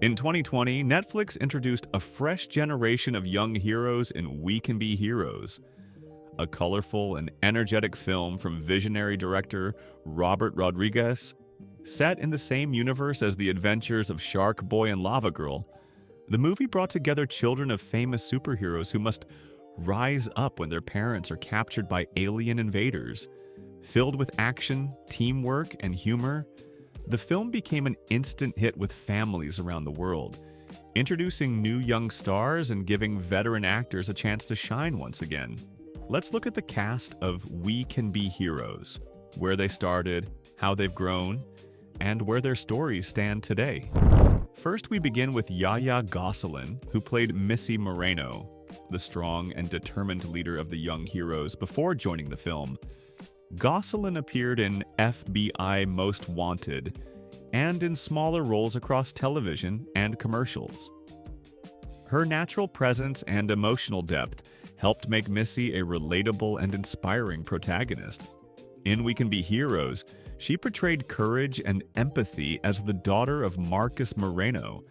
In 2020, Netflix introduced a fresh generation of young heroes in We Can Be Heroes, a colorful and energetic film from visionary director Robert Rodriguez. Set in the same universe as the adventures of Sharkboy and Lavagirl, the movie brought together children of famous superheroes who must rise up when their parents are captured by alien invaders. Filled with action, teamwork, and humor, the film became an instant hit with families around the world, introducing new young stars and giving veteran actors a chance to shine once again. Let's look at the cast of We Can Be Heroes, where they started, how they've grown, and where their stories stand today. First, we begin with YaYa Gosselin, who played Missy Moreno, the strong and determined leader of the young heroes before joining the film. Gosselin appeared in FBI Most Wanted and in smaller roles across television and commercials. Her natural presence and emotional depth helped make Missy a relatable and inspiring protagonist. In We Can Be Heroes, she portrayed courage and empathy as the daughter of Marcus Moreno,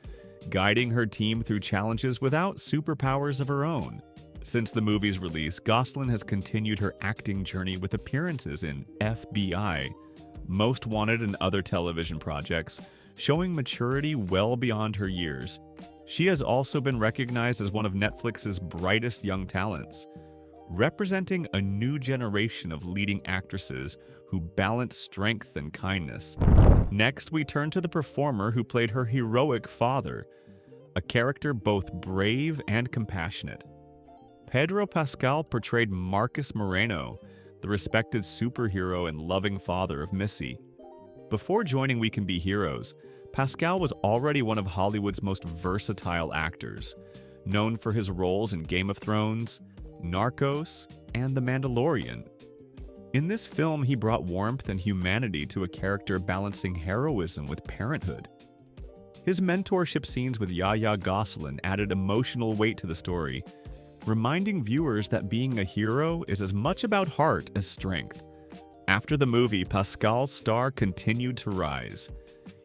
guiding her team through challenges without superpowers of her own. Since the movie's release, Gosselin has continued her acting journey with appearances in FBI, Most Wanted, and other television projects, showing maturity well beyond her years. She has also been recognized as one of Netflix's brightest young talents, representing a new generation of leading actresses who balance strength and kindness. Next, we turn to the performer who played her heroic father, a character both brave and compassionate. Pedro Pascal portrayed Marcus Moreno, the respected superhero and loving father of Missy. Before joining We Can Be Heroes, Pascal was already one of Hollywood's most versatile actors, known for his roles in Game of Thrones, Narcos, and The Mandalorian. In this film, he brought warmth and humanity to a character balancing heroism with parenthood. His mentorship scenes with YaYa Gosselin added emotional weight to the story, reminding viewers that being a hero is as much about heart as strength. After the movie, Pascal's star continued to rise.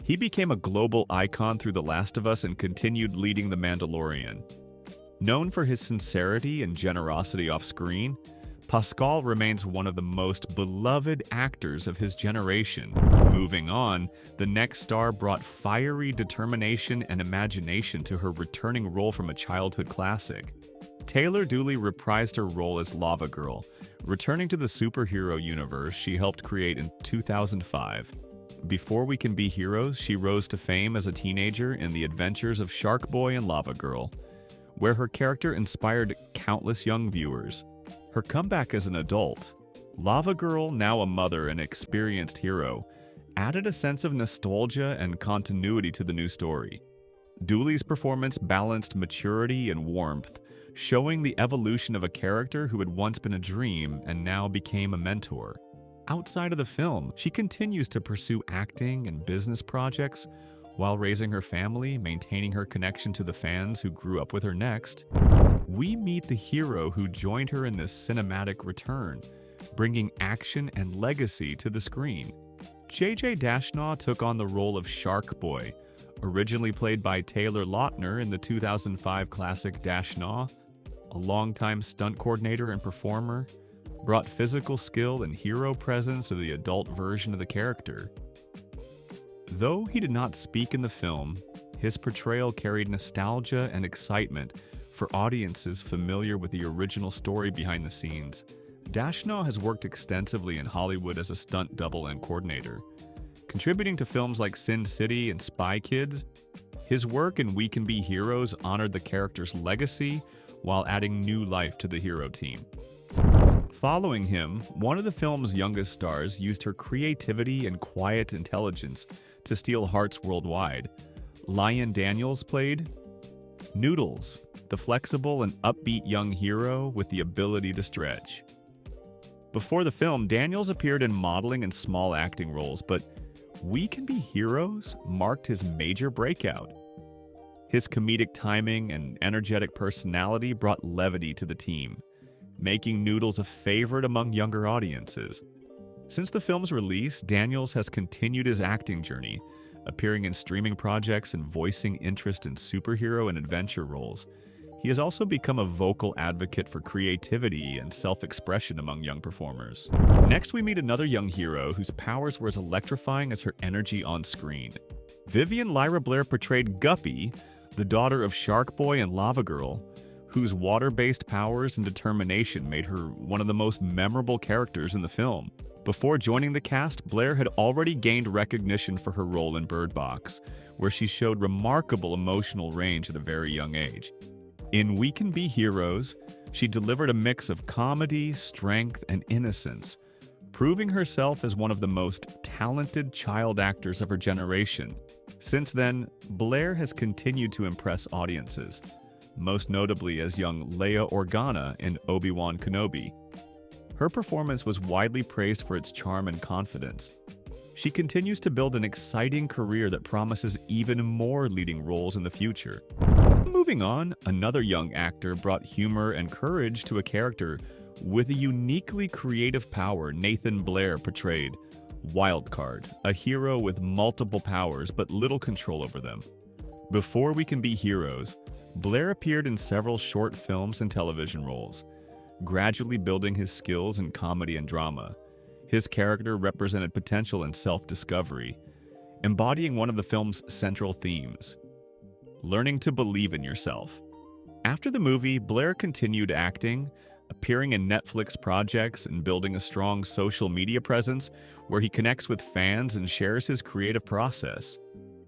He became a global icon through The Last of Us and continued leading The Mandalorian. Known for his sincerity and generosity off-screen, Pascal remains one of the most beloved actors of his generation. Moving on, the next star brought fiery determination and imagination to her returning role from a childhood classic. Taylor Dooley reprised her role as Lavagirl, returning to the superhero universe she helped create in 2005. Before We Can Be Heroes, she rose to fame as a teenager in the adventures of Sharkboy and Lavagirl, where her character inspired countless young viewers. Her comeback as an adult, Lavagirl, now a mother and experienced hero, added a sense of nostalgia and continuity to the new story. Dooley's performance balanced maturity and warmth, showing the evolution of a character who had once been a dream and now became a mentor. Outside of the film, she continues to pursue acting and business projects while raising her family, maintaining her connection to the fans who grew up with her. Next, we meet the hero who joined her in this cinematic return, bringing action and legacy to the screen. JJ Dashnaw took on the role of Sharkboy, originally played by Taylor Lautner in the 2005 classic Dashnaw. A longtime stunt coordinator and performer, brought physical skill and hero presence to the adult version of the character. Though he did not speak in the film, his portrayal carried nostalgia and excitement for audiences familiar with the original story behind the scenes. Dashnaw has worked extensively in Hollywood as a stunt double and coordinator, contributing to films like Sin City and Spy Kids. His work in We Can Be Heroes honored the character's legacy while adding new life to the hero team. Following him, one of the film's youngest stars used her creativity and quiet intelligence to steal hearts worldwide. Lion Daniels played Noodles, the flexible and upbeat young hero with the ability to stretch. Before the film, Daniels appeared in modeling and small acting roles, but We Can Be Heroes marked his major breakout. His comedic timing and energetic personality brought levity to the team, making Noodles a favorite among younger audiences. Since the film's release, Daniels has continued his acting journey, appearing in streaming projects and voicing interest in superhero and adventure roles. He has also become a vocal advocate for creativity and self-expression among young performers. Next, we meet another young hero whose powers were as electrifying as her energy on screen. Vivien Lyra Blair portrayed Guppy, the daughter of Sharkboy and Lavagirl, whose water-based powers and determination made her one of the most memorable characters in the film. Before joining the cast, Blair had already gained recognition for her role in Bird Box, where she showed remarkable emotional range at a very young age. In We Can Be Heroes, she delivered a mix of comedy, strength, and innocence, proving herself as one of the most talented child actors of her generation. Since then, Blair has continued to impress audiences, most notably as young Leia Organa in Obi-Wan Kenobi. Her performance was widely praised for its charm and confidence. She continues to build an exciting career that promises even more leading roles in the future. Moving on, another young actor brought humor and courage to a character with a uniquely creative power. Nathan Blair portrayed Wildcard, a hero with multiple powers but little control over them. Before We Can Be Heroes, Blair appeared in several short films and television roles, gradually building his skills in comedy and drama. His character represented potential and self-discovery, embodying one of the film's central themes: learning to believe in yourself. After the movie, Blair continued acting, appearing in Netflix projects and building a strong social media presence where he connects with fans and shares his creative process.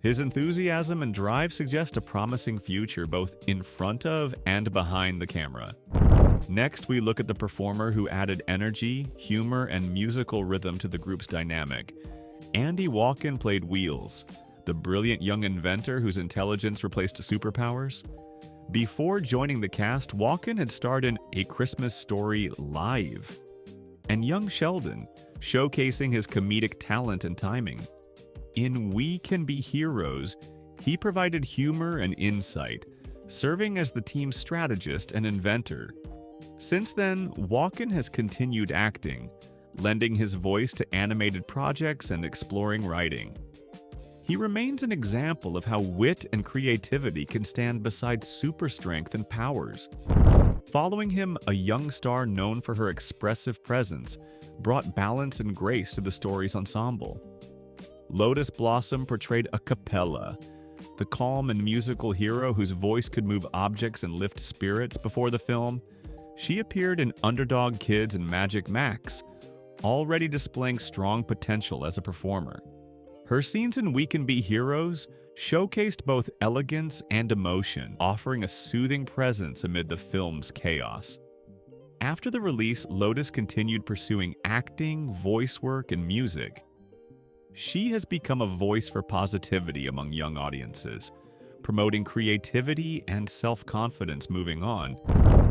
His enthusiasm and drive suggest a promising future both in front of and behind the camera. Next, we look at the performer who added energy, humor, and musical rhythm to the group's dynamic. Andy Walken played Wheels, the brilliant young inventor whose intelligence replaced superpowers. Before joining the cast, Walken had starred in A Christmas Story Live and Young Sheldon, showcasing his comedic talent and timing. In We Can Be Heroes, he provided humor and insight, serving as the team's strategist and inventor. Since then, Walken has continued acting, lending his voice to animated projects and exploring writing. He remains an example of how wit and creativity can stand beside super strength and powers. Following him, a young star known for her expressive presence brought balance and grace to the story's ensemble. Lotus Blossom portrayed a Capella, the calm and musical hero whose voice could move objects and lift spirits. Before the film, she appeared in Underdog Kids and Magic Max, already displaying strong potential as a performer. Her scenes in We Can Be Heroes showcased both elegance and emotion, offering a soothing presence amid the film's chaos. After the release, Lotus continued pursuing acting, voice work, and music. She has become a voice for positivity among young audiences, promoting creativity and self-confidence. Moving on,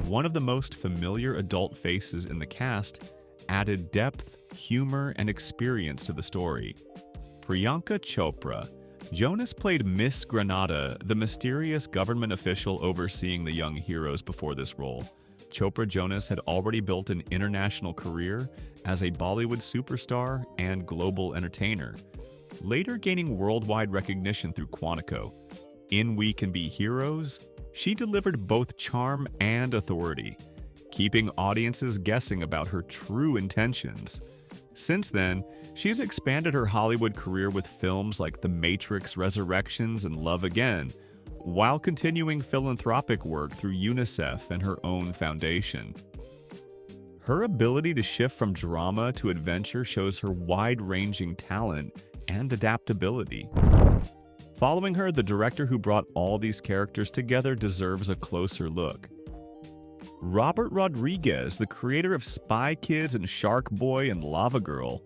one of the most familiar adult faces in the cast added depth, humor, and experience to the story. Priyanka Chopra. Jonas played Miss Granada, the mysterious government official overseeing the young heroes. Before this role, Chopra Jonas had already built an international career as a Bollywood superstar and global entertainer, later gaining worldwide recognition through Quantico. In We Can Be Heroes, she delivered both charm and authority, keeping audiences guessing about her true intentions. Since then, she has expanded her Hollywood career with films like The Matrix Resurrections and Love Again, while continuing philanthropic work through UNICEF and her own foundation. Her ability to shift from drama to adventure shows her wide-ranging talent and adaptability. Following her, the director who brought all these characters together deserves a closer look. Robert Rodriguez, the creator of Spy Kids and Sharkboy and Lavagirl,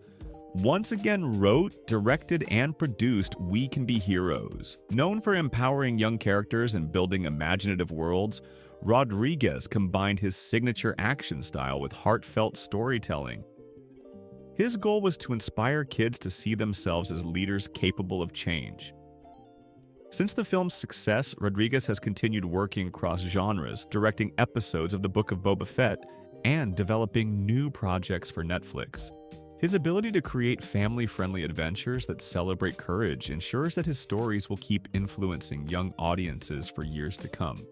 once again wrote, directed, and produced We Can Be Heroes. Known for empowering young characters and building imaginative worlds, Rodriguez combined his signature action style with heartfelt storytelling. His goal was to inspire kids to see themselves as leaders capable of change. Since the film's success, Rodriguez has continued working across genres, directing episodes of The Book of Boba Fett and developing new projects for Netflix. His ability to create family-friendly adventures that celebrate courage ensures that his stories will keep influencing young audiences for years to come.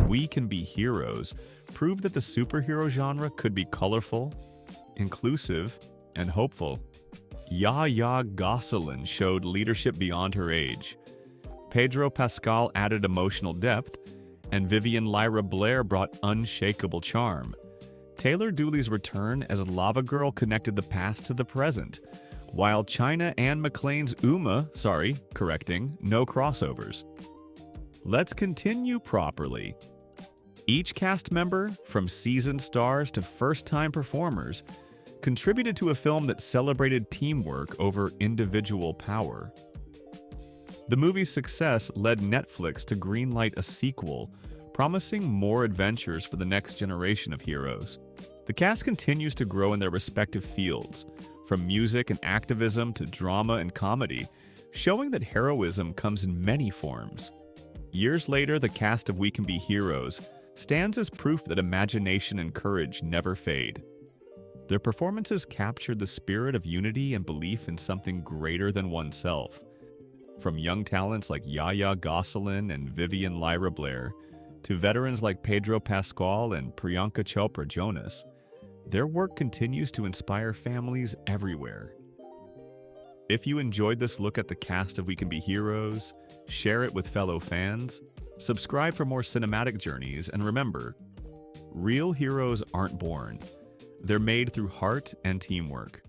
We Can Be Heroes proved that the superhero genre could be colorful, inclusive, and hopeful. YaYa Gosselin showed leadership beyond her age. Pedro Pascal added emotional depth, and Vivien Lyra Blair brought unshakable charm. Taylor Dooley's return as Lavagirl connected the past to the present, while China Anne McClain's no crossovers. Let's continue properly. Each cast member, from seasoned stars to first-time performers, contributed to a film that celebrated teamwork over individual power. The movie's success led Netflix to greenlight a sequel, promising more adventures for the next generation of heroes. The cast continues to grow in their respective fields, from music and activism to drama and comedy, showing that heroism comes in many forms. Years later, the cast of We Can Be Heroes stands as proof that imagination and courage never fade. Their performances captured the spirit of unity and belief in something greater than oneself. From young talents like YaYa Gosselin and Vivien Lyra Blair, to veterans like Pedro Pascal and Priyanka Chopra Jonas, their work continues to inspire families everywhere. If you enjoyed this look at the cast of We Can Be Heroes, share it with fellow fans, subscribe for more cinematic journeys, and remember, real heroes aren't born. They're made through heart and teamwork.